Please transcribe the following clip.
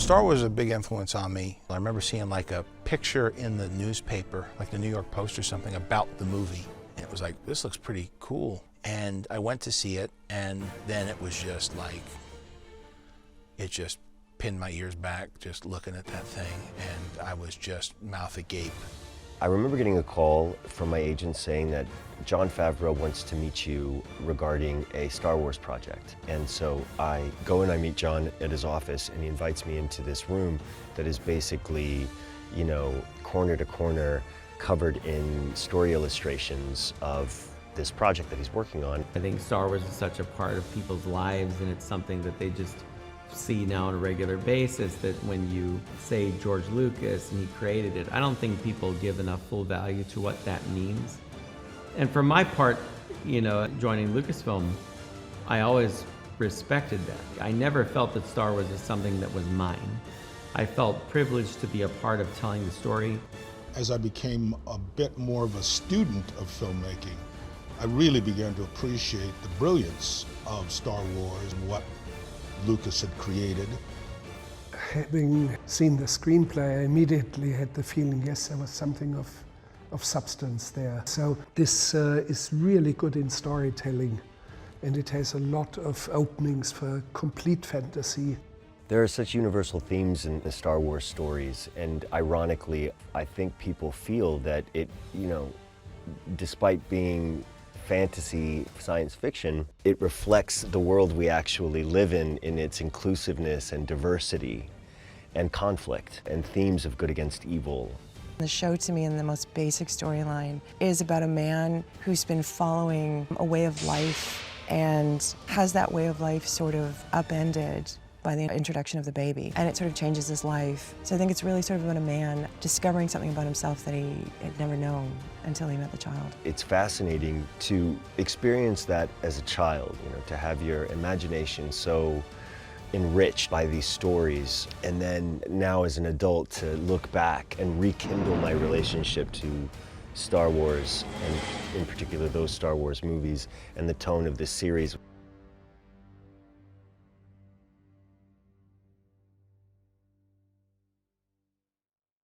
Star Wars is a big influence on me. I remember seeing like a picture in the newspaper, like the New York Post or something, about the movie. And it was like, this looks pretty cool. And I went to see it, and then it was just like, it just pinned my ears back just looking at that thing, and I was just mouth agape. I remember getting a call from my agent saying that Jon Favreau wants to meet you regarding a Star Wars project. And so I go and I meet Jon at his office, and he invites me into this room that is basically, you know, corner to corner, covered in story illustrations of this project that he's working on. I think Star Wars is such a part of people's lives, and it's something that they just see now on a regular basis, that when you say George Lucas and he created it, I don't think people give enough full value to what that means. And for my part, you know, joining Lucasfilm, I always respected that. I never felt that Star Wars is something that was mine. I felt privileged to be a part of telling the story. As I became a bit more of a student of filmmaking, I really began to appreciate the brilliance of Star Wars and what Lucas had created. Having seen the screenplay, I immediately had the feeling, yes, there was something of substance there. So this is really good in storytelling, and it has a lot of openings for complete fantasy. There are such universal themes in the Star Wars stories, and ironically, I think people feel that it, you know, despite being fantasy, science fiction, it reflects the world we actually live in its inclusiveness and diversity and conflict and themes of good against evil. The show, to me, in the most basic storyline, is about a man who's been following a way of life and has that way of life sort of upended by the introduction of the baby, and it sort of changes his life. So I think it's really sort of about a man discovering something about himself that he had never known until he met the child. It's fascinating to experience that as a child, you know, to have your imagination so enriched by these stories, and then now as an adult to look back and rekindle my relationship to Star Wars, and in particular those Star Wars movies and the tone of this series.